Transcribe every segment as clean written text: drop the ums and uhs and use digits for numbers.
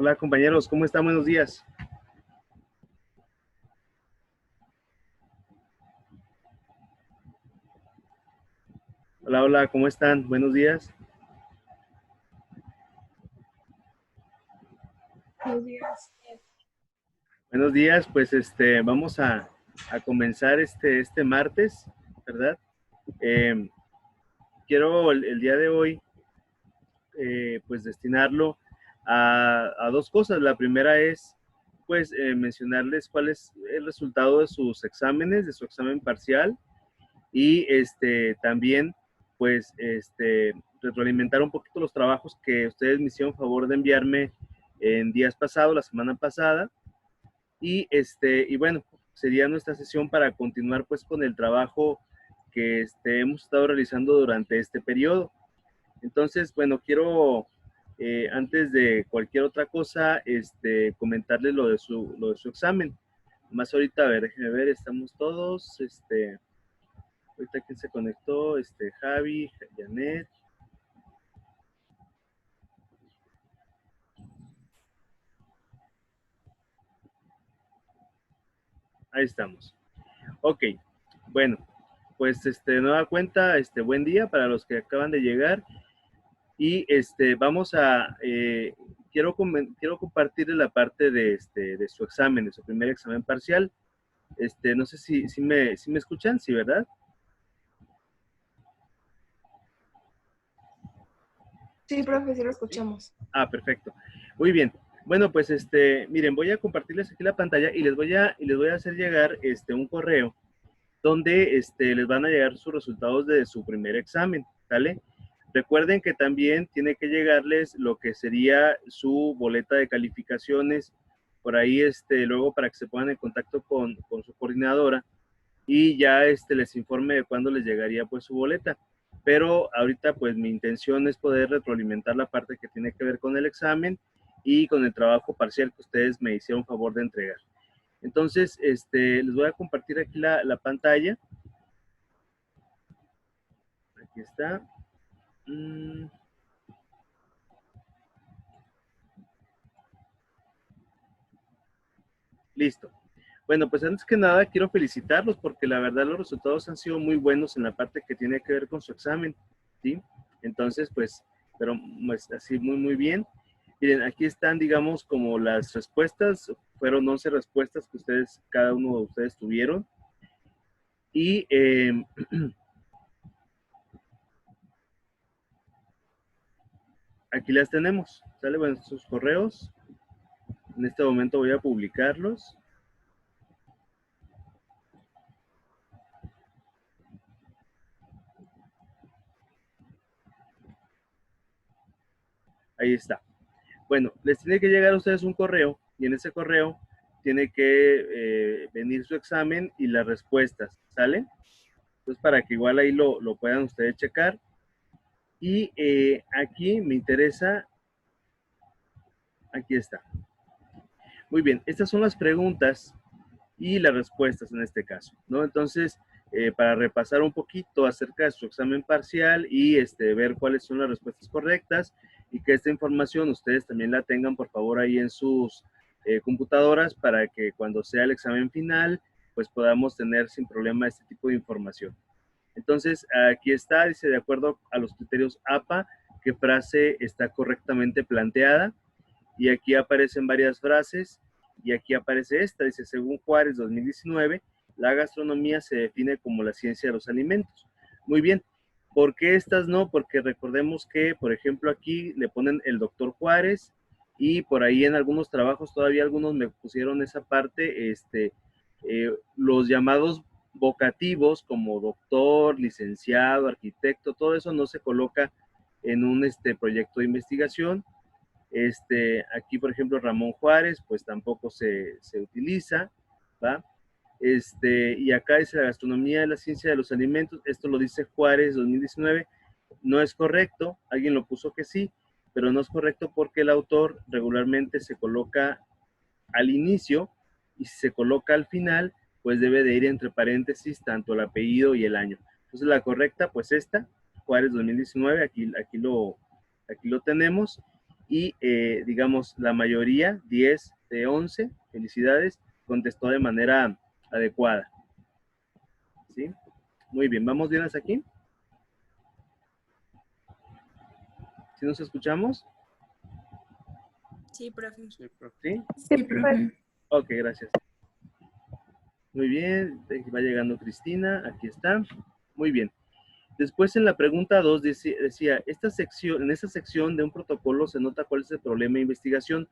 Hola compañeros, ¿cómo están? Buenos días. Hola, hola, ¿cómo están? Buenos días. Buenos días. Buenos días, pues vamos a comenzar este martes, ¿verdad? Eh, quiero el día de hoy, pues destinarlo a dos cosas. La primera es, pues, mencionarles cuál es el resultado de sus exámenes, de su examen parcial, y también, pues, retroalimentar un poquito los trabajos que ustedes me hicieron favor de enviarme en días pasados, la semana pasada, y bueno, sería nuestra sesión para continuar pues con el trabajo que hemos estado realizando durante este periodo. Entonces, bueno, quiero, antes de cualquier otra cosa, comentarles lo de su examen. Más ahorita, a ver, déjenme ver, estamos todos, ahorita quién se conectó, Javi, Janet, ahí estamos. Ok, bueno, pues nueva cuenta, buen día para los que acaban de llegar. Y vamos a, quiero compartirles la parte de su examen, de su primer examen parcial. No sé si me escuchan, sí, ¿verdad? Sí, profe, sí lo escuchamos. Ah, perfecto. Muy bien. Bueno, pues miren, voy a compartirles aquí la pantalla y les voy a hacer llegar un correo donde les van a llegar sus resultados de su primer examen, ¿sale? Recuerden que también tiene que llegarles lo que sería su boleta de calificaciones, por ahí luego para que se pongan en contacto con su coordinadora y ya les informe de cuándo les llegaría pues su boleta. Pero ahorita pues mi intención es poder retroalimentar la parte que tiene que ver con el examen y con el trabajo parcial que ustedes me hicieron favor de entregar. Entonces, les voy a compartir aquí la pantalla. Aquí está. Mm, listo. Bueno, pues antes que nada quiero felicitarlos porque la verdad los resultados han sido muy buenos en la parte que tiene que ver con su examen, ¿sí? Entonces, pues, pero pues, así muy bien. Miren, aquí están, digamos, como las respuestas. Fueron 11 respuestas que ustedes, cada uno de ustedes tuvieron. Y aquí las tenemos. ¿Sale? Bueno, sus correos. En este momento voy a publicarlos. Ahí está. Bueno, les tiene que llegar a ustedes un correo y en ese correo tiene que venir su examen y las respuestas, ¿sale? Entonces, para que igual ahí lo puedan ustedes checar. Y aquí me interesa, aquí está. Muy bien, estas son las preguntas y las respuestas en este caso, ¿no? Entonces, para repasar un poquito acerca de su examen parcial y ver cuáles son las respuestas correctas y que esta información ustedes también la tengan por favor ahí en sus computadoras para que cuando sea el examen final, pues podamos tener sin problema este tipo de información. Entonces, aquí está, dice, de acuerdo a los criterios APA, qué frase está correctamente planteada. Y aquí aparecen varias frases y aquí aparece esta, dice, según Juárez 2019, la gastronomía se define como la ciencia de los alimentos. Muy bien, ¿por qué estas no? Porque recordemos que, por ejemplo, aquí le ponen el doctor Juárez y por ahí en algunos trabajos todavía algunos me pusieron esa parte, los llamados vocativos como doctor, licenciado, arquitecto, todo eso no se coloca en un proyecto de investigación. Aquí, por ejemplo, Ramón Juárez, pues tampoco se utiliza, ¿va? Y acá dice la gastronomía de la ciencia de los alimentos, esto lo dice Juárez 2019, no es correcto, alguien lo puso que sí, pero no es correcto porque el autor regularmente se coloca al inicio y si se coloca al final, pues debe de ir entre paréntesis tanto el apellido y el año. Entonces la correcta, pues esta, Juárez 2019, aquí lo tenemos. y, digamos, la mayoría, 10 de 11, felicidades, contestó de manera adecuada. ¿Sí? Muy bien, ¿vamos bien hasta aquí? ¿Sí nos escuchamos? Sí, profe. ¿Sí? Sí, profe. Ok, gracias. Muy bien, va llegando Cristina, aquí está. Muy bien. Después en la pregunta 2 decía, en esta sección de un protocolo se nota cuál es el problema de investigación,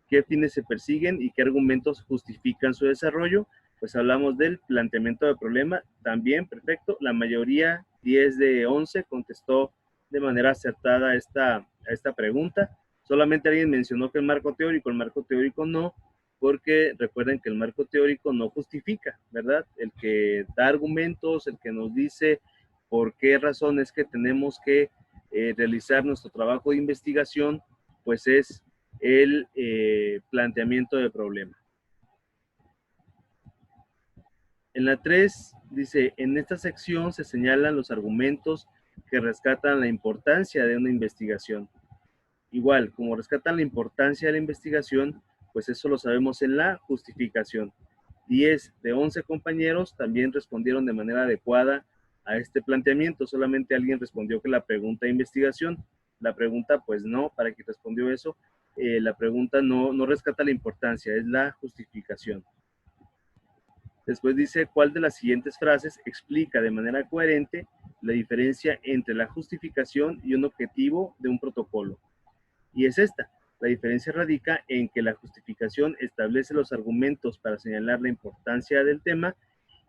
qué fines se persiguen y qué argumentos justifican su desarrollo. Pues hablamos del planteamiento del problema, también perfecto. La mayoría, 10 de 11, contestó de manera acertada a esta pregunta. Solamente alguien mencionó que el marco teórico no, porque recuerden que el marco teórico no justifica, ¿verdad? El que da argumentos, el que nos dice por qué razones que tenemos que realizar nuestro trabajo de investigación, pues es el planteamiento del problema. En la 3 dice, en esta sección se señalan los argumentos que rescatan la importancia de una investigación. Igual, como rescatan la importancia de la investigación, pues eso lo sabemos en la justificación. 10 de 11 compañeros también respondieron de manera adecuada a este planteamiento. Solamente alguien respondió que la pregunta de investigación. La pregunta, pues no, para quien respondió eso, la pregunta no rescata la importancia, es la justificación. Después dice, ¿cuál de las siguientes frases explica de manera coherente la diferencia entre la justificación y un objetivo de un protocolo? Y es esta. La diferencia radica en que la justificación establece los argumentos para señalar la importancia del tema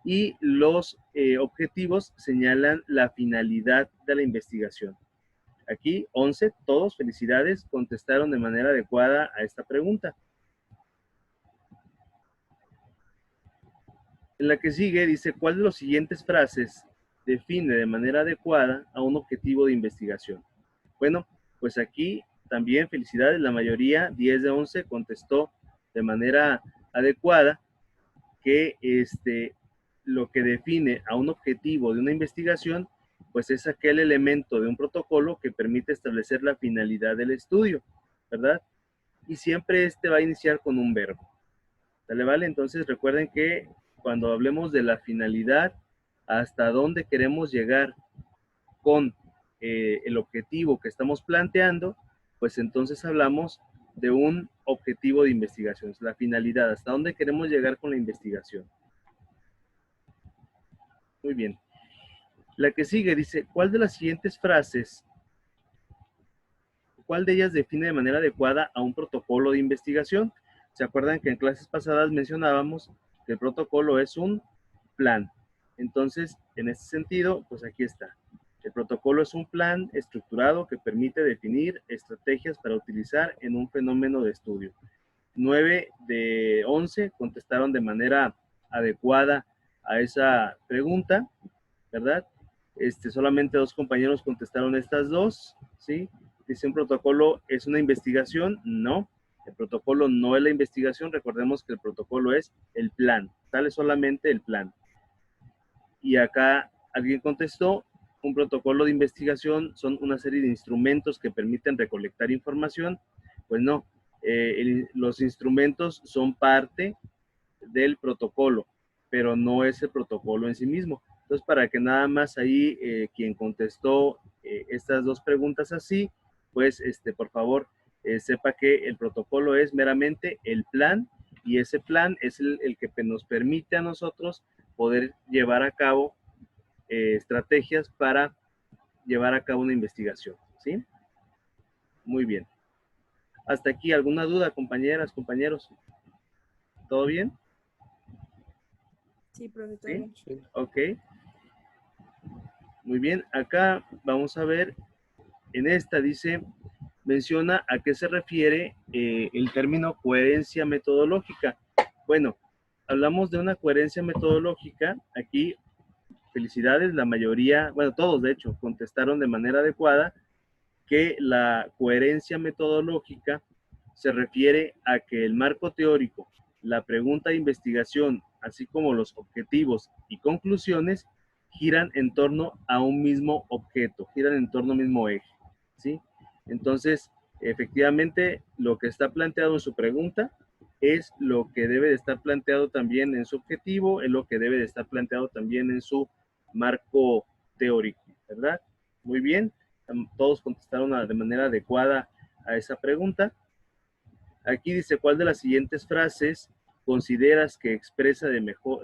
y los objetivos señalan la finalidad de la investigación. Aquí, 11, todos, felicidades, contestaron de manera adecuada a esta pregunta. En la que sigue, dice, ¿cuál de las siguientes frases define de manera adecuada a un objetivo de investigación? Bueno, pues aquí también felicidades, la mayoría, 10 de 11, contestó de manera adecuada que lo que define a un objetivo de una investigación, pues es aquel elemento de un protocolo que permite establecer la finalidad del estudio, ¿verdad? Y siempre va a iniciar con un verbo. ¿Sale, vale? Entonces recuerden que cuando hablemos de la finalidad, hasta dónde queremos llegar con el objetivo que estamos planteando, pues entonces hablamos de un objetivo de investigación, es la finalidad, hasta dónde queremos llegar con la investigación. Muy bien. La que sigue dice, ¿cuál de las siguientes frases, cuál de ellas define de manera adecuada a un protocolo de investigación? ¿Se acuerdan que en clases pasadas mencionábamos que el protocolo es un plan? Entonces, en ese sentido, pues aquí está. El protocolo es un plan estructurado que permite definir estrategias para utilizar en un fenómeno de estudio. 9 de 11 contestaron de manera adecuada a esa pregunta, ¿verdad? Solamente 2 compañeros contestaron estas dos, ¿sí? Dice, ¿un protocolo es una investigación? No, el protocolo no es la investigación, recordemos que el protocolo es el plan, sale solamente el plan. Y acá alguien contestó, un protocolo de investigación son una serie de instrumentos que permiten recolectar información. Pues no, los instrumentos son parte del protocolo, pero no es el protocolo en sí mismo. Entonces, para que nada más ahí quien contestó estas dos preguntas así, pues por favor sepa que el protocolo es meramente el plan y ese plan es el que nos permite a nosotros poder llevar a cabo estrategias para llevar a cabo una investigación, ¿sí? Muy bien. Hasta aquí, ¿alguna duda, compañeras, compañeros? ¿Todo bien? Sí, profe, todo ¿Sí? bien. Sí. Ok. Muy bien, acá vamos a ver, en esta dice, menciona a qué se refiere el término coherencia metodológica. Bueno, hablamos de una coherencia metodológica, aquí, felicidades, la mayoría, bueno, todos de hecho, contestaron de manera adecuada que la coherencia metodológica se refiere a que el marco teórico, la pregunta de investigación, así como los objetivos y conclusiones, giran en torno a un mismo objeto, giran en torno a un mismo eje, ¿sí? Entonces, Efectivamente, lo que está planteado en su pregunta es lo que debe de estar planteado también en su objetivo, es lo que debe de estar planteado también en su marco teórico, ¿verdad? Muy bien, todos contestaron de manera adecuada a esa pregunta. Aquí dice, ¿cuál de las siguientes frases consideras que expresa de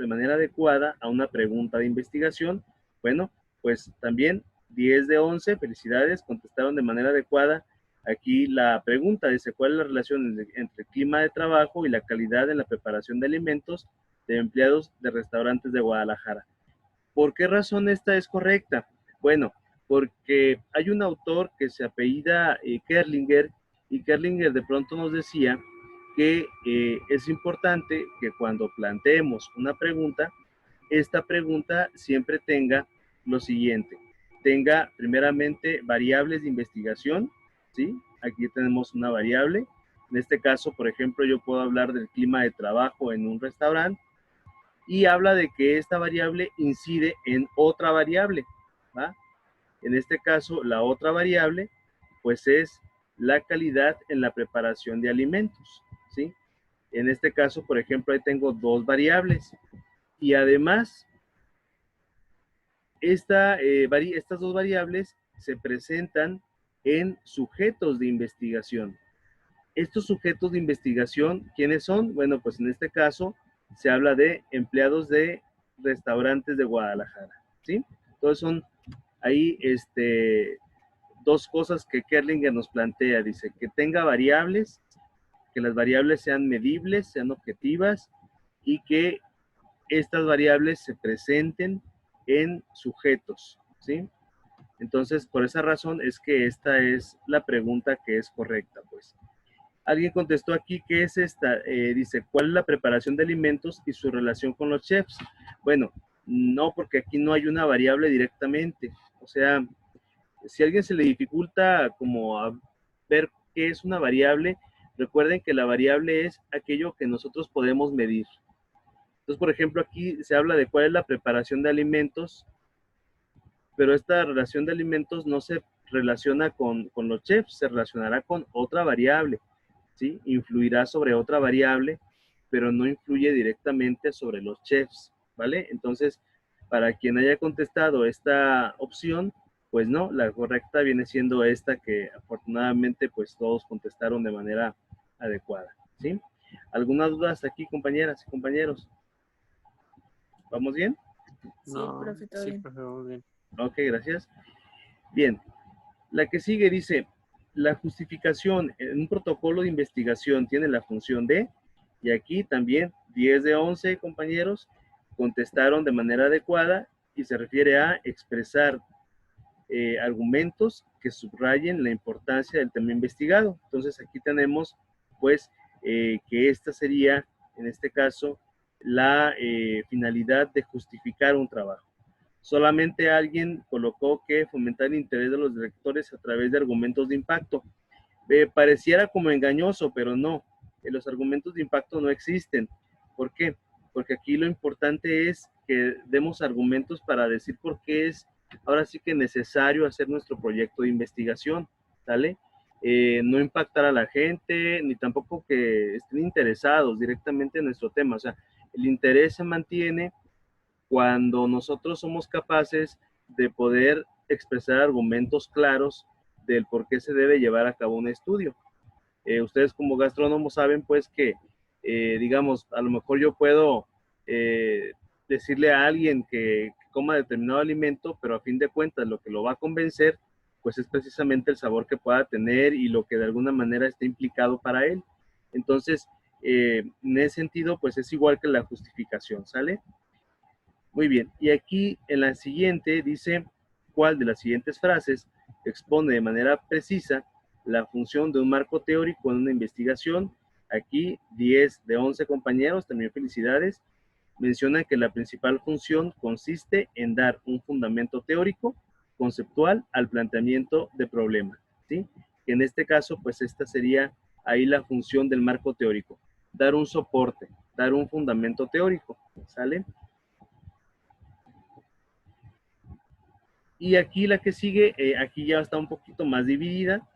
manera adecuada a una pregunta de investigación? Bueno, pues también 10 de 11, felicidades, contestaron de manera adecuada. Aquí la pregunta dice, ¿cuál es la relación entre el clima de trabajo y la calidad en la preparación de alimentos de empleados de restaurantes de Guadalajara? ¿Por qué razón esta es correcta? Bueno, porque hay un autor que se apellida Kerlinger, y Kerlinger de pronto nos decía que es importante que cuando planteemos una pregunta, esta pregunta siempre tenga lo siguiente. Tenga primeramente variables de investigación, ¿sí? Aquí tenemos una variable. En este caso, por ejemplo, yo puedo hablar del clima de trabajo en un restaurante y habla de que esta variable incide en otra variable, ¿va? En este caso, la otra variable, pues es la calidad en la preparación de alimentos, ¿sí? En este caso, por ejemplo, ahí tengo dos variables y además, estas dos variables se presentan en sujetos de investigación. Estos sujetos de investigación, ¿quiénes son? Bueno, pues en este caso se habla de empleados de restaurantes de Guadalajara, ¿sí? Entonces son ahí dos cosas que Kerlinger nos plantea. Dice que tenga variables, que las variables sean medibles, sean objetivas y que estas variables se presenten en sujetos, ¿sí? Entonces, por esa razón es que esta es la pregunta que es correcta, pues. Alguien contestó aquí, ¿qué es esta? Dice, ¿cuál es la preparación de alimentos y su relación con los chefs? Bueno, no, porque aquí no hay una variable directamente. O sea, si a alguien se le dificulta como a ver qué es una variable, recuerden que la variable es aquello que nosotros podemos medir. Entonces, por ejemplo, aquí se habla de cuál es la preparación de alimentos, pero esta relación de alimentos no se relaciona con los chefs, se relacionará con otra variable. ¿Sí? Influirá sobre otra variable, pero no influye directamente sobre los chefs, ¿vale? Entonces, para quien haya contestado esta opción, pues no, la correcta viene siendo esta que afortunadamente pues todos contestaron de manera adecuada, ¿sí? ¿Alguna duda hasta aquí, compañeras y compañeros? ¿Vamos bien? Sí, No, profe, todo sí, bien. profe, muy bien. Ok, gracias. Bien, la que sigue dice, la justificación en un protocolo de investigación tiene la función de, y aquí también 10 de 11 compañeros contestaron de manera adecuada y se refiere a expresar argumentos que subrayen la importancia del tema investigado. Entonces aquí tenemos pues que esta sería en este caso la finalidad de justificar un trabajo. Solamente alguien colocó que fomentar el interés de los directores a través de argumentos de impacto. Pareciera como engañoso, pero no. Los argumentos de impacto no existen. ¿Por qué? Porque aquí lo importante es que demos argumentos para decir por qué es ahora sí que necesario hacer nuestro proyecto de investigación, ¿sale? No impactar a la gente, ni tampoco que estén interesados directamente en nuestro tema. O sea, el interés se mantiene cuando nosotros somos capaces de poder expresar argumentos claros del por qué se debe llevar a cabo un estudio. Ustedes como gastrónomos saben pues que, digamos, a lo mejor yo puedo decirle a alguien que coma determinado alimento, pero a fin de cuentas lo que lo va a convencer pues es precisamente el sabor que pueda tener y lo que de alguna manera esté implicado para él. Entonces, en ese sentido, pues es igual que la justificación, ¿sale? Muy bien, y aquí en la siguiente dice, ¿cuál de las siguientes frases expone de manera precisa la función de un marco teórico en una investigación? Aquí 10 de 11 compañeros, también felicidades, mencionan que la principal función consiste en dar un fundamento teórico, conceptual al planteamiento de problema, ¿sí? Que en este caso, pues esta sería ahí la función del marco teórico, dar un soporte, dar un fundamento teórico, ¿sale? Y aquí la que sigue, aquí ya está un poquito más dividida.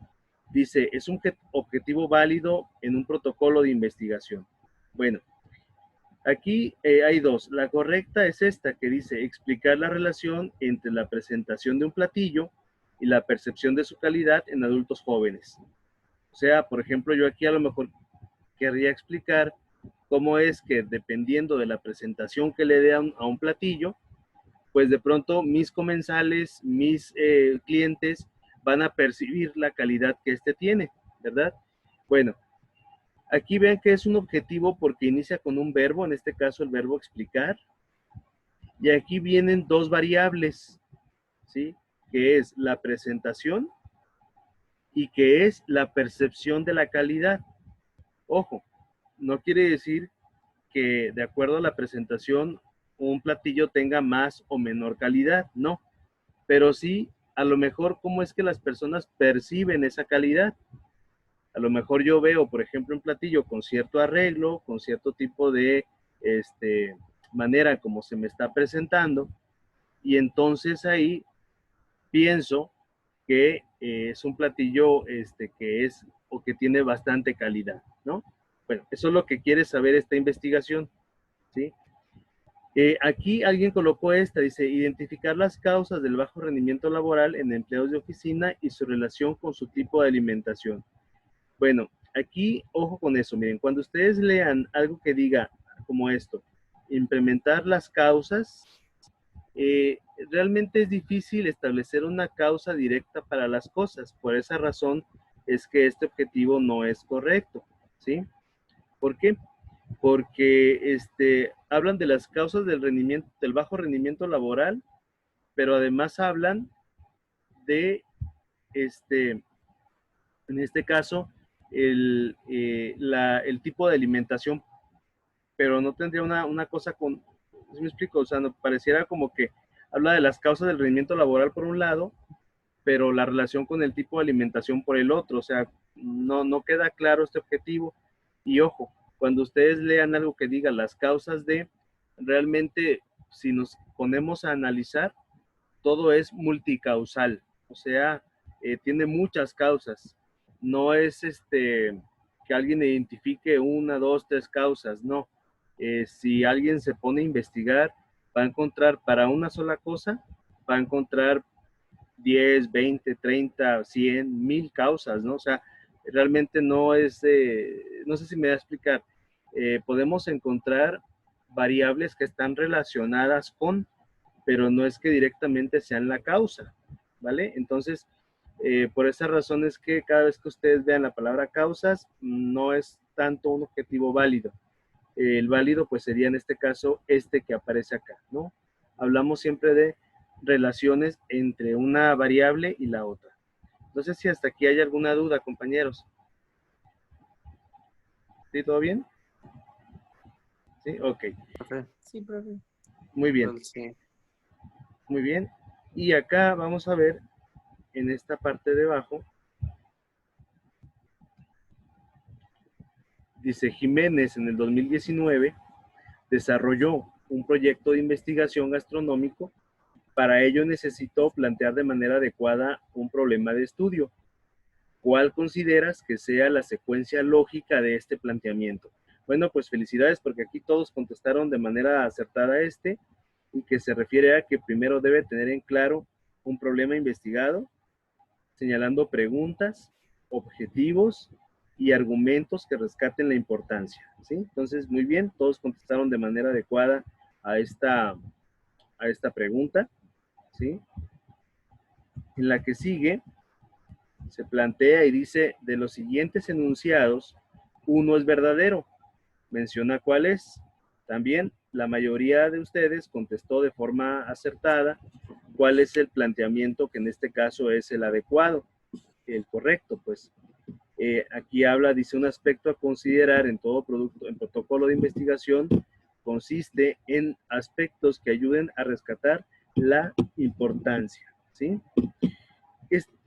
Dice, es un objetivo válido en un protocolo de investigación. Bueno, aquí hay dos. La correcta es esta que dice explicar la relación entre la presentación de un platillo y la percepción de su calidad en adultos jóvenes. O sea, por ejemplo, yo aquí a lo mejor querría explicar cómo es que dependiendo de la presentación que le dé a un platillo, pues de pronto mis comensales, mis clientes van a percibir la calidad que éste tiene, ¿verdad? Bueno, aquí ven que es un objetivo porque inicia con un verbo, en este caso el verbo explicar, y aquí vienen dos variables, ¿sí? Que es la presentación y que es la percepción de la calidad. Ojo, no quiere decir que de acuerdo a la presentación un platillo tenga más o menor calidad, no, pero sí a lo mejor cómo es que las personas perciben esa calidad. A lo mejor yo veo, por ejemplo, un platillo con cierto arreglo, con cierto tipo de manera como se me está presentando, y entonces ahí pienso que es un platillo que es o que tiene bastante calidad, ¿no? Bueno, eso es lo que quiere saber esta investigación, ¿sí? Aquí alguien colocó esta, dice, identificar las causas del bajo rendimiento laboral en empleados de oficina y su relación con su tipo de alimentación. Bueno, aquí, ojo con eso, miren, cuando ustedes lean algo que diga como esto, implementar las causas, eh, realmente es difícil establecer una causa directa para las cosas. Por esa razón es que este objetivo no es correcto, ¿sí? ¿Por qué? Porque hablan de las causas del rendimiento, del bajo rendimiento laboral, pero además hablan de, en este caso, el tipo de alimentación, pero no tendría una cosa con, ¿sí me explico? O sea, no, pareciera como que habla de las causas del rendimiento laboral por un lado, pero la relación con el tipo de alimentación por el otro, o sea, no queda claro este objetivo. Y ojo, cuando ustedes lean algo que diga las causas de, realmente, si nos ponemos a analizar, todo es multicausal, o sea, tiene muchas causas. No es que alguien identifique una, dos, tres causas, no. Si alguien se pone a investigar, va a encontrar para una sola cosa, va a encontrar 10, 20, 30, 100, 1000 causas, ¿no? O sea, realmente no es, no sé si me voy a explicar, podemos encontrar variables que están relacionadas con, pero no es que directamente sean la causa, ¿vale? Entonces, por esa razón es que cada vez que ustedes vean la palabra causas, no es tanto un objetivo válido. El válido pues sería en este caso este que aparece acá, ¿no? Hablamos siempre de relaciones entre una variable y la otra. No sé si hasta aquí hay alguna duda, compañeros. ¿Sí, todo bien? Sí, ok. Profe, Sí, profe. Muy bien, sí. muy bien. Y acá vamos a ver en esta parte de abajo, dice Jiménez en el 2019 desarrolló un proyecto de investigación gastronómico. Para ello necesitó plantear de manera adecuada un problema de estudio. ¿Cuál consideras que sea la secuencia lógica de este planteamiento? Bueno, pues felicidades porque aquí todos contestaron de manera acertada y que se refiere a que primero debe tener en claro un problema investigado, señalando preguntas, objetivos y argumentos que rescaten la importancia, ¿sí? Entonces, muy bien, todos contestaron de manera adecuada a esta pregunta, ¿sí? En la que sigue, se plantea y dice, de los siguientes enunciados, uno es verdadero. Menciona cuál es. También la mayoría de ustedes contestó de forma acertada cuál es el planteamiento que en este caso es el adecuado, el correcto, pues. Aquí habla, dice, un aspecto a considerar en todo producto, en protocolo de investigación, consiste en aspectos que ayuden a rescatar la importancia, ¿sí?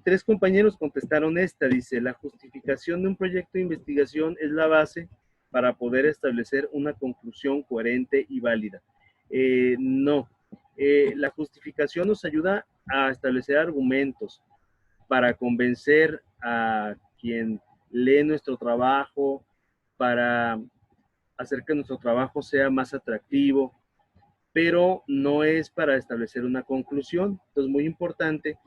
Tres compañeros contestaron esta, dice, la justificación de un proyecto de investigación es la base para poder establecer una conclusión coherente y válida. No, la justificación nos ayuda a establecer argumentos para convencer a quien lee nuestro trabajo, para hacer que nuestro trabajo sea más atractivo, pero no es para establecer una conclusión. Entonces, muy importante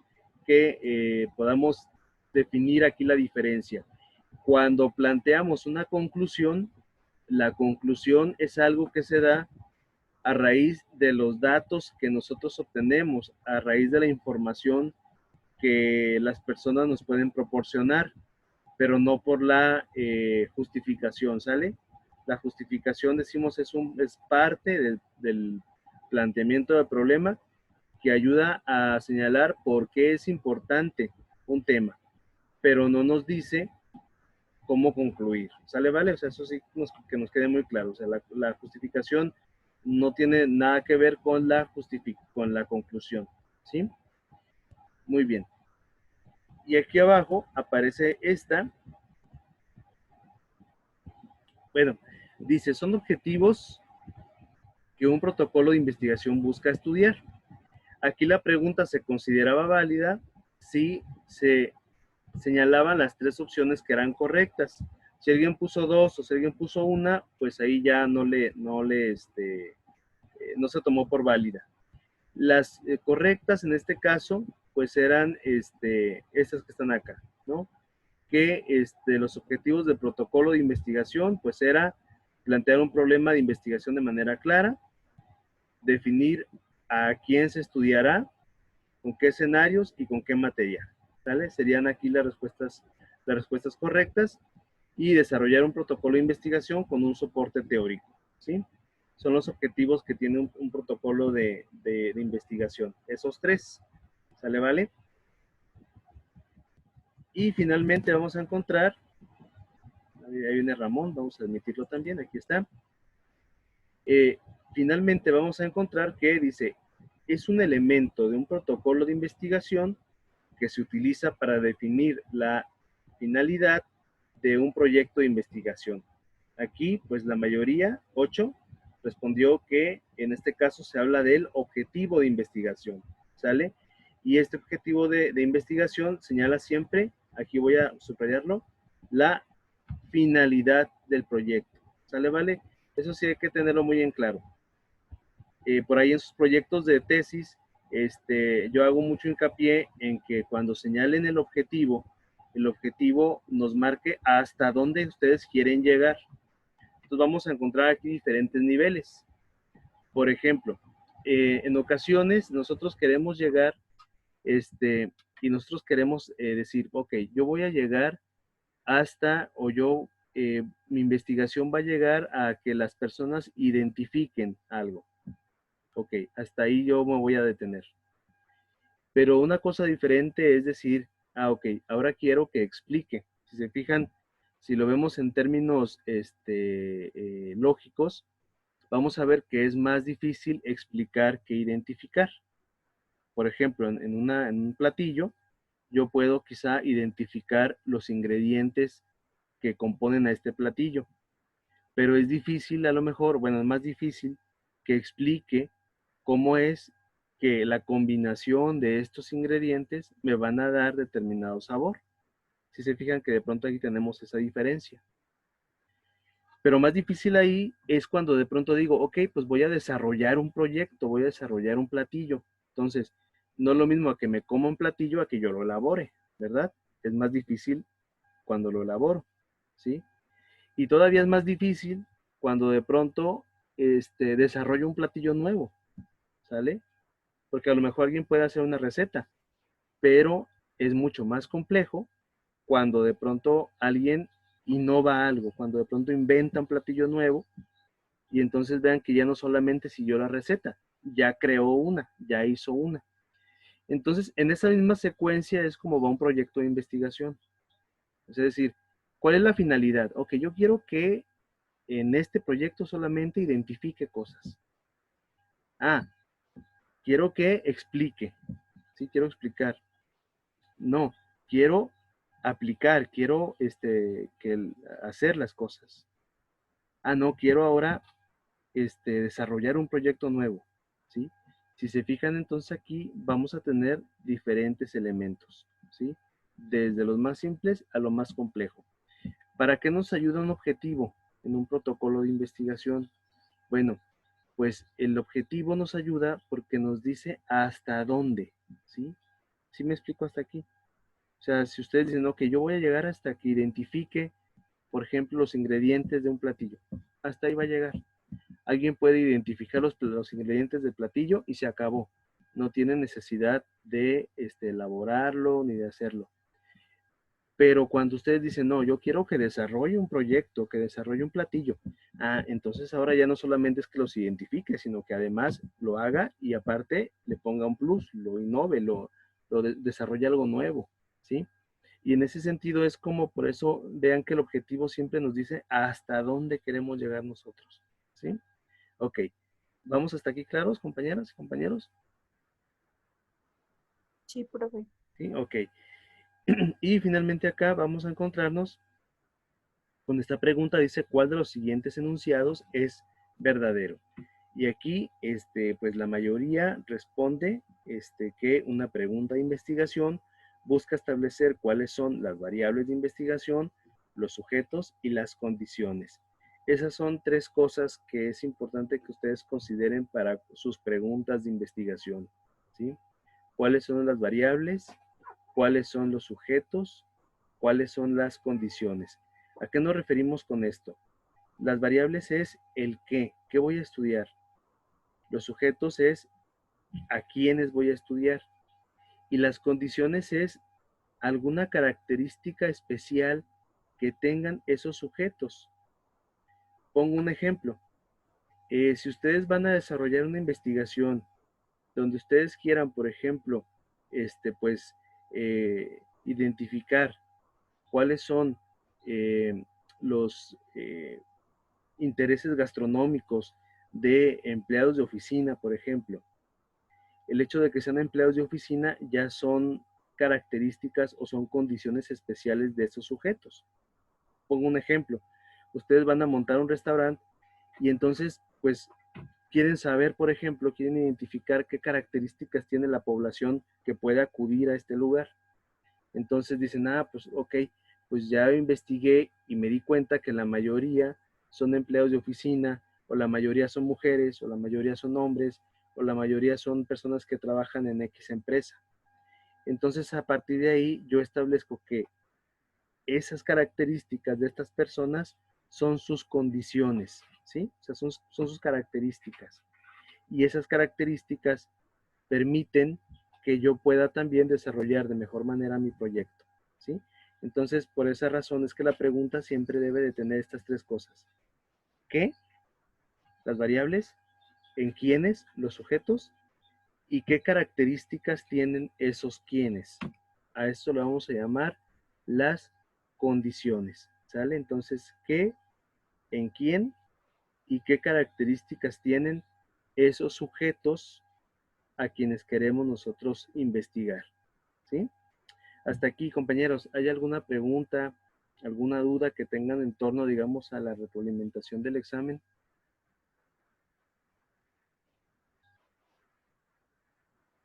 que podamos definir aquí la diferencia. Cuando planteamos una conclusión, la conclusión es algo que se da a raíz de los datos que nosotros obtenemos, a raíz de la información que las personas nos pueden proporcionar, pero no por la justificación, ¿sale? La justificación, decimos, es parte del planteamiento del problema que ayuda a señalar por qué es importante un tema, pero no nos dice cómo concluir, ¿sale? ¿Vale? O sea, eso sí que nos quede muy claro. O sea, la justificación no tiene nada que ver con con la conclusión, ¿sí? Muy bien. Y aquí abajo aparece esta. Bueno, dice, son objetivos que un protocolo de investigación busca estudiar. Aquí la pregunta se consideraba válida si se señalaban las tres opciones que eran correctas. Si alguien puso dos o si alguien puso una, pues ahí ya no se tomó por válida. Las correctas en este caso, pues eran estas que están acá, ¿no? Que los objetivos del protocolo de investigación, pues era plantear un problema de investigación de manera clara, definir a quién se estudiará, con qué escenarios y con qué materia, ¿sale? Serían aquí las respuestas correctas y desarrollar un protocolo de investigación con un soporte teórico, ¿sí? Son los objetivos que tiene un protocolo de investigación. Esos tres, ¿sale? ¿Vale? Y finalmente vamos a encontrar, ahí viene Ramón, vamos a admitirlo también, aquí está. Finalmente vamos a encontrar que dice, es un elemento de un protocolo de investigación que se utiliza para definir la finalidad de un proyecto de investigación. Aquí, pues la mayoría, 8, respondió que en este caso se habla del objetivo de investigación, ¿sale? Y este objetivo de investigación señala siempre, aquí voy a subrayarlo, la finalidad del proyecto, ¿sale? ¿Vale? Eso sí hay que tenerlo muy en claro. Por ahí en sus proyectos de tesis, yo hago mucho hincapié en que cuando señalen el objetivo nos marque hasta dónde ustedes quieren llegar. Entonces vamos a encontrar aquí diferentes niveles. Por ejemplo, en ocasiones nosotros queremos llegar, y nosotros queremos decir, ok, yo voy a llegar hasta, mi investigación va a llegar a que las personas identifiquen algo. Ok, hasta ahí yo me voy a detener. Pero una cosa diferente es decir, ok, ahora quiero que explique. Si se fijan, si lo vemos en términos lógicos, vamos a ver que es más difícil explicar que identificar. Por ejemplo, en un platillo, yo puedo quizá identificar los ingredientes que componen a este platillo, pero es difícil a lo mejor, bueno, es más difícil que explique cómo es que la combinación de estos ingredientes me van a dar determinado sabor. Si se fijan que de pronto aquí tenemos esa diferencia. Pero más difícil ahí es cuando de pronto digo, ok, pues voy a desarrollar un proyecto, voy a desarrollar un platillo. Entonces, no es lo mismo a que me coma un platillo a que yo lo elabore, ¿verdad? Es más difícil cuando lo elaboro, ¿sí? Y todavía es más difícil cuando de pronto desarrollo un platillo nuevo, ¿sale? Porque a lo mejor alguien puede hacer una receta, pero es mucho más complejo cuando de pronto alguien innova algo, cuando de pronto inventa un platillo nuevo y entonces vean que ya no solamente siguió la receta, ya creó una, ya hizo una. Entonces, en esa misma secuencia es como va un proyecto de investigación. Es decir, ¿cuál es la finalidad? Ok, yo quiero que en este proyecto solamente identifique cosas. Ah, quiero que explique. Sí, quiero explicar. No, quiero aplicar, quiero hacer las cosas. Ah, no, quiero ahora desarrollar un proyecto nuevo. ¿Sí? Si se fijan, entonces aquí vamos a tener diferentes elementos. ¿Sí? desde los más simples a lo más complejo. ¿Para qué nos ayuda un objetivo en un protocolo de investigación? Bueno, pues el objetivo nos ayuda porque nos dice hasta dónde, ¿sí? ¿Sí me explico hasta aquí? O sea, si ustedes dicen, ok, yo voy a llegar hasta que identifique, por ejemplo, los ingredientes de un platillo. Hasta ahí va a llegar. Alguien puede identificar los ingredientes del platillo y se acabó. No tiene necesidad de elaborarlo ni de hacerlo. Pero cuando ustedes dicen, no, yo quiero que desarrolle un proyecto, que desarrolle un platillo, entonces ahora ya no solamente es que los identifique, sino que además lo haga y aparte le ponga un plus, lo innove, desarrolle algo nuevo, ¿sí? Y en ese sentido es como, por eso vean que el objetivo siempre nos dice hasta dónde queremos llegar nosotros, ¿sí? Ok, ¿vamos hasta aquí claros, compañeras y compañeros? Sí, profe. Sí, ok. Y finalmente acá vamos a encontrarnos con esta pregunta, dice, ¿cuál de los siguientes enunciados es verdadero? Y aquí, pues la mayoría responde que una pregunta de investigación busca establecer cuáles son las variables de investigación, los sujetos y las condiciones. Esas son tres cosas que es importante que ustedes consideren para sus preguntas de investigación, ¿sí? ¿Cuáles son las variables? ¿Cuáles son los sujetos? ¿Cuáles son las condiciones? ¿A qué nos referimos con esto? Las variables es el qué voy a estudiar. Los sujetos es a quiénes voy a estudiar. Y las condiciones es alguna característica especial que tengan esos sujetos. Pongo un ejemplo. Si ustedes van a desarrollar una investigación donde ustedes quieran, por ejemplo, pues, identificar cuáles son los intereses gastronómicos de empleados de oficina, por ejemplo. El hecho de que sean empleados de oficina ya son características o son condiciones especiales de estos sujetos. Pongo un ejemplo. Ustedes van a montar un restaurante y entonces, pues, quieren saber, por ejemplo, quieren identificar qué características tiene la población que puede acudir a este lugar. Entonces dicen, pues ok, pues ya investigué y me di cuenta que la mayoría son empleados de oficina, o la mayoría son mujeres, o la mayoría son hombres, o la mayoría son personas que trabajan en X empresa. Entonces a partir de ahí yo establezco que esas características de estas personas son sus condiciones, ¿sí? O sea, son sus características. Y esas características permiten que yo pueda también desarrollar de mejor manera mi proyecto, ¿sí? Entonces, por esa razón es que la pregunta siempre debe de tener estas tres cosas. ¿Qué? Las variables, en quiénes, los sujetos, y qué características tienen esos quiénes. A esto lo vamos a llamar las condiciones, ¿sale? Entonces, ¿qué, en quién y qué características tienen esos sujetos a quienes queremos nosotros investigar, ¿sí? Hasta aquí, compañeros, ¿hay alguna pregunta, alguna duda que tengan en torno, digamos, a la retroalimentación del examen?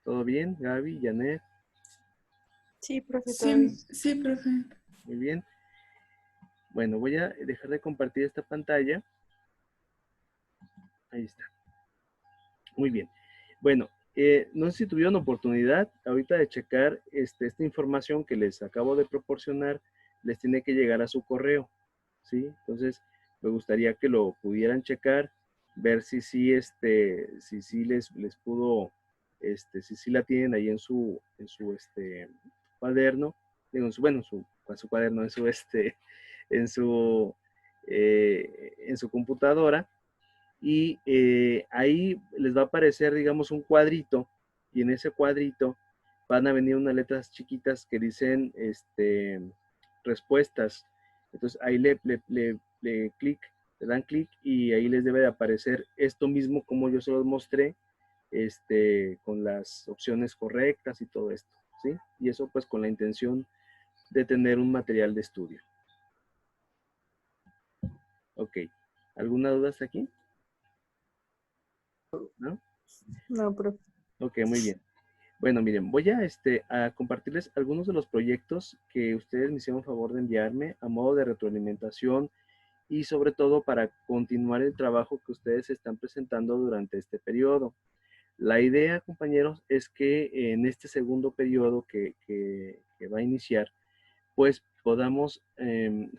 ¿Todo bien, Gaby, Janet? Sí, profe, todo bien. Sí, sí, profe. Muy bien. Bueno, voy a dejar de compartir esta pantalla. Ahí está. Muy bien. Bueno, no sé si tuvieron oportunidad ahorita de checar esta información que les acabo de proporcionar, les tiene que llegar a su correo, ¿sí? Entonces, me gustaría que lo pudieran checar, ver si sí, si sí les pudo, si sí la tienen ahí en su cuaderno, digo, bueno, en su cuaderno, en su computadora, y ahí les va a aparecer, digamos, un cuadrito, y en ese cuadrito van a venir unas letras chiquitas que dicen respuestas. Entonces ahí le dan clic y ahí les debe de aparecer esto mismo como yo se los mostré, con las opciones correctas y todo esto, ¿sí? Y eso pues con la intención de tener un material de estudio. Ok, ¿alguna duda hasta aquí? ¿No? No, profe. Ok, muy bien. Bueno, miren, voy a compartirles algunos de los proyectos que ustedes me hicieron favor de enviarme a modo de retroalimentación y sobre todo para continuar el trabajo que ustedes están presentando durante este periodo. La idea, compañeros, es que en este segundo periodo que va a iniciar, pues podamos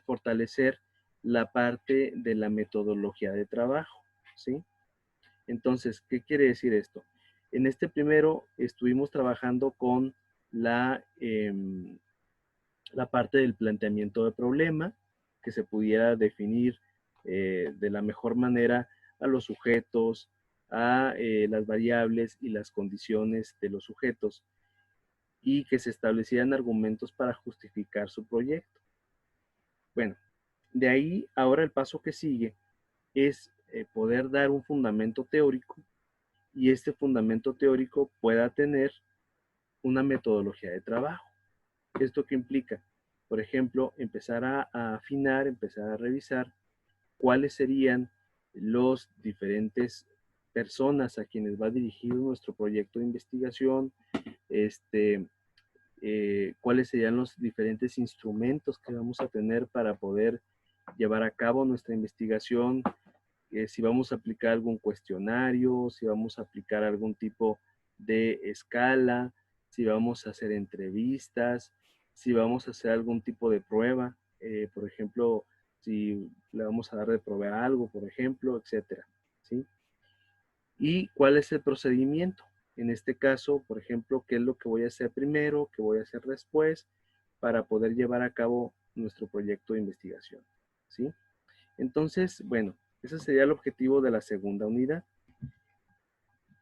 fortalecer la parte de la metodología de trabajo, ¿sí? Entonces, ¿qué quiere decir esto? En este primero estuvimos trabajando con la parte del planteamiento de problema, que se pudiera definir de la mejor manera a los sujetos, a las variables y las condiciones de los sujetos, y que se establecieran argumentos para justificar su proyecto. Bueno, de ahí ahora el paso que sigue es poder dar un fundamento teórico y este fundamento teórico pueda tener una metodología de trabajo. ¿Esto qué implica? Por ejemplo, empezar a afinar, empezar a revisar cuáles serían los diferentes personas a quienes va dirigido nuestro proyecto de investigación, cuáles serían los diferentes instrumentos que vamos a tener para poder llevar a cabo nuestra investigación, si vamos a aplicar algún cuestionario, si vamos a aplicar algún tipo de escala, si vamos a hacer entrevistas, si vamos a hacer algún tipo de prueba, por ejemplo, si le vamos a dar de probar algo, por ejemplo, etcétera, ¿sí? Y cuál es el procedimiento. En este caso, por ejemplo, qué es lo que voy a hacer primero, qué voy a hacer después, para poder llevar a cabo nuestro proyecto de investigación, ¿sí? Entonces, bueno, ese sería el objetivo de la segunda unidad.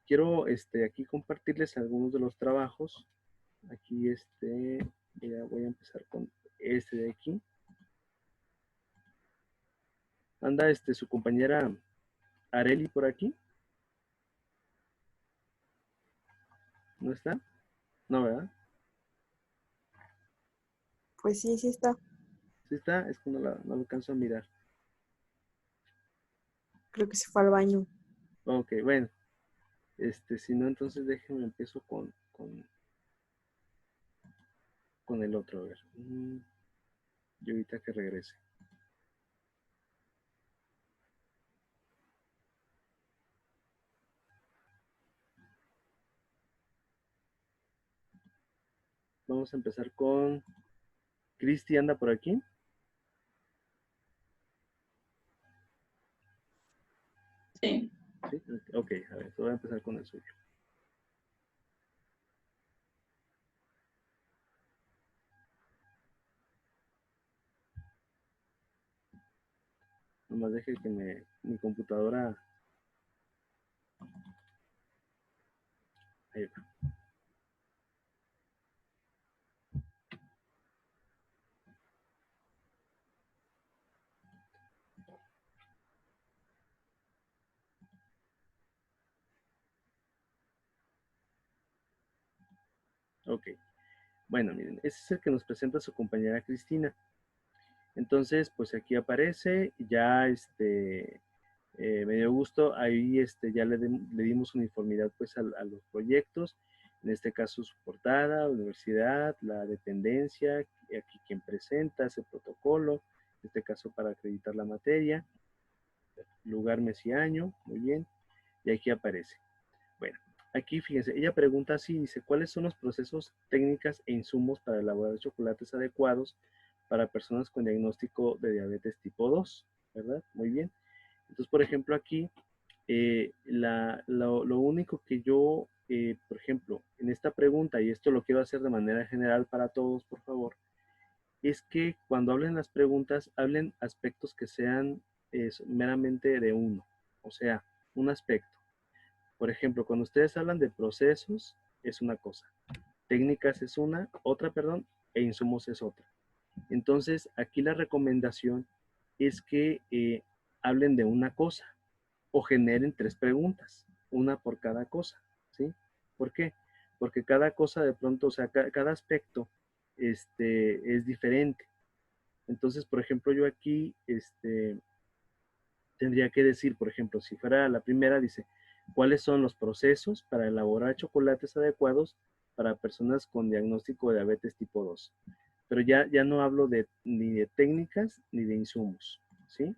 Quiero aquí compartirles algunos de los trabajos. Aquí voy a empezar con este de aquí. Anda su compañera Areli por aquí. ¿No está? No, ¿verdad? Pues sí, sí está. ¿Sí está? Es que no lo alcanzo a mirar. Creo que se fue al baño. Ok, bueno. Si no, entonces déjenme empiezo con el otro. A ver. Y ahorita que regrese. Vamos a empezar con Cristi, ¿anda por aquí? Sí. ¿Sí? Ok, a ver, voy a empezar con el suyo. Nomás deje que mi computadora... Ahí va. Ok. Bueno, miren, ese es el que nos presenta su compañera Cristina. Entonces, pues aquí aparece, ya me dio gusto, ahí ya le dimos uniformidad pues a los proyectos, en este caso su portada, universidad, la dependencia, aquí quien presenta ese protocolo, en este caso para acreditar la materia, lugar, mes y año, muy bien, y aquí aparece. Bueno, aquí fíjense, ella pregunta así, dice, ¿cuáles son los procesos, técnicas e insumos para elaborar chocolates adecuados para personas con diagnóstico de diabetes tipo 2? ¿Verdad? Muy bien. Entonces, por ejemplo, aquí, lo único que yo, por ejemplo, en esta pregunta, y esto lo quiero hacer de manera general para todos, por favor, es que cuando hablen las preguntas, hablen aspectos que sean meramente de uno, o sea, un aspecto. Por ejemplo, cuando ustedes hablan de procesos, es una cosa, técnicas es una, otra, perdón, e insumos es otra. Entonces, aquí la recomendación es que hablen de una cosa o generen 3 preguntas, una por cada cosa, ¿sí? ¿Por qué? Porque cada cosa de pronto, o sea, cada aspecto es diferente. Entonces, por ejemplo, yo aquí tendría que decir, por ejemplo, si fuera la primera, dice, ¿cuáles son los procesos para elaborar chocolates adecuados para personas con diagnóstico de diabetes tipo 2. Pero ya no hablo ni de técnicas ni de insumos, ¿sí?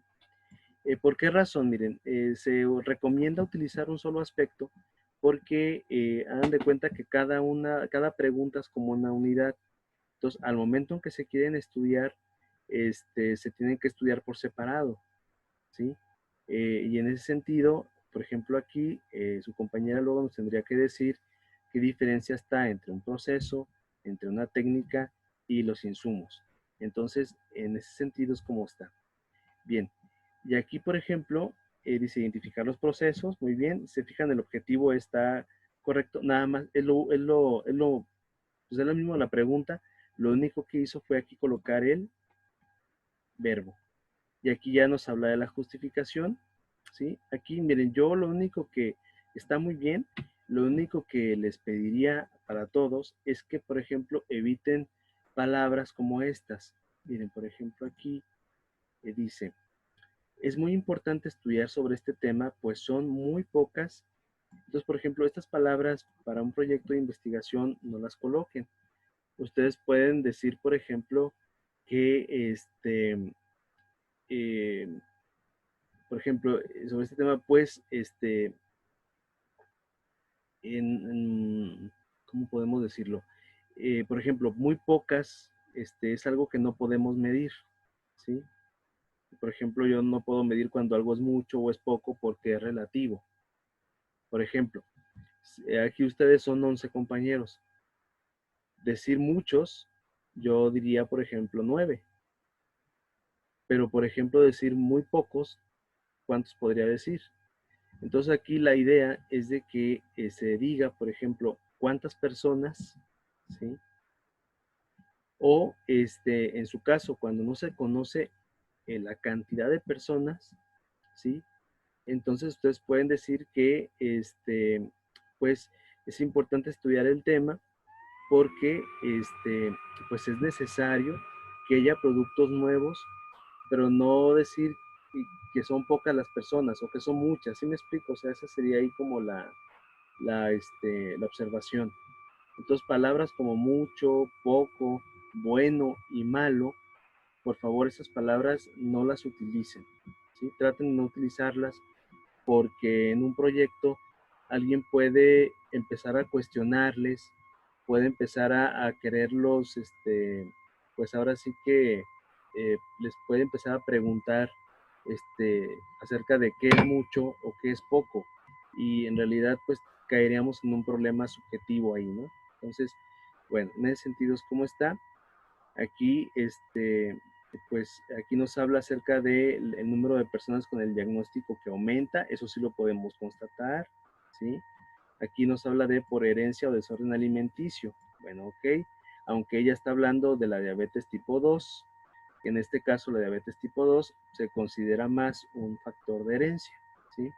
¿Por qué razón? Miren, se recomienda utilizar un solo aspecto porque hagan de cuenta que cada pregunta es como una unidad. Entonces, al momento en que se quieren estudiar, se tienen que estudiar por separado, ¿sí? Y en ese sentido, por ejemplo, aquí su compañera luego nos tendría que decir qué diferencia está entre un proceso, entre una técnica y los insumos. Entonces, en ese sentido es como está. Bien, y aquí, por ejemplo, dice identificar los procesos, muy bien, se fijan el objetivo está correcto, nada más, pues es lo mismo la pregunta, lo único que hizo fue aquí colocar el verbo. Y aquí ya nos habla de la justificación, ¿sí? Aquí, miren, yo lo único que está muy bien, lo único que les pediría para todos es que, por ejemplo, eviten palabras como estas. Miren, por ejemplo, aquí dice, es muy importante estudiar sobre este tema, pues son muy pocas. Entonces, por ejemplo, estas palabras para un proyecto de investigación no las coloquen. Ustedes pueden decir, por ejemplo, que eh, por ejemplo, sobre este tema, pues, ¿cómo podemos decirlo? Por ejemplo, muy pocas, es algo que no podemos medir, ¿sí? Por ejemplo, yo no puedo medir cuando algo es mucho o es poco porque es relativo. Por ejemplo, aquí ustedes son 11 compañeros. Decir muchos, yo diría, por ejemplo, 9. Pero, por ejemplo, decir muy pocos, ¿cuántos podría decir? Entonces aquí la idea es de que se diga, por ejemplo, cuántas personas, ¿sí? O en su caso, cuando no se conoce la cantidad de personas, ¿sí? Entonces ustedes pueden decir que, pues, es importante estudiar el tema porque, pues, es necesario que haya productos nuevos, pero no decir que son pocas las personas o que son muchas, ¿sí me explico? O sea, esa sería ahí como la observación. Entonces, palabras como mucho, poco, bueno y malo, por favor, esas palabras no las utilicen, ¿sí? Traten de no utilizarlas porque en un proyecto alguien puede empezar a cuestionarles, puede empezar a quererlos, pues ahora sí que les puede empezar a preguntar acerca de qué es mucho o qué es poco. Y en realidad, pues caeríamos en un problema subjetivo ahí, ¿no? Entonces, bueno, en ese sentido es como está. Aquí, pues aquí nos habla acerca del número de personas con el diagnóstico que aumenta, eso sí lo podemos constatar, ¿sí? Aquí nos habla de por herencia o desorden alimenticio. Bueno, ok, aunque ella está hablando de la diabetes tipo 2, que en este caso la diabetes tipo 2 se considera más un factor de herencia, ¿sí?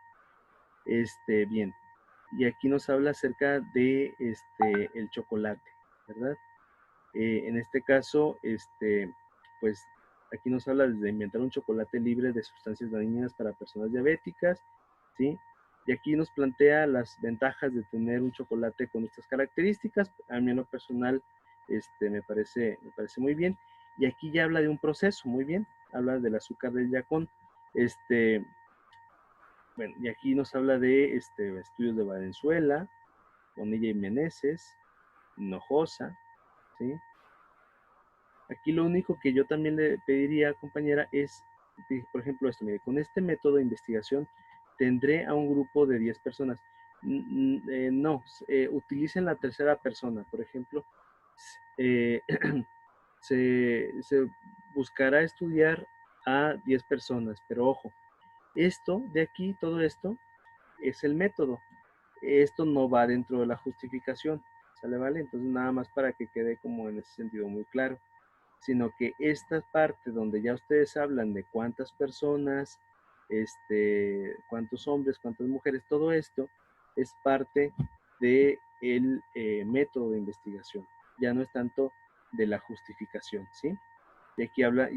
Bien, y aquí nos habla acerca de el chocolate, ¿verdad? En este caso, pues aquí nos habla de inventar un chocolate libre de sustancias dañinas para personas diabéticas, ¿sí? Y aquí nos plantea las ventajas de tener un chocolate con estas características. A mí en lo personal, me parece muy bien. Y aquí ya habla de un proceso, muy bien. Habla del azúcar del yacón. Bueno, y aquí nos habla de estudios de Valenzuela, Bonilla y Meneses, Hinojosa, ¿sí? Aquí lo único que yo también le pediría, compañera, es, por ejemplo, esto, mire, con este método de investigación tendré a un grupo de 10 personas. No, utilicen la tercera persona, por ejemplo, eh, se buscará estudiar a 10 personas, pero ojo, esto de aquí, todo esto, es el método. Esto no va dentro de la justificación, ¿sale? ¿Vale? Entonces nada más para que quede como en ese sentido muy claro, sino que esta parte donde ya ustedes hablan de cuántas personas, cuántos hombres, cuántas mujeres, todo esto es parte del método de investigación, ya no es tanto de la justificación, ¿sí? Y aquí habla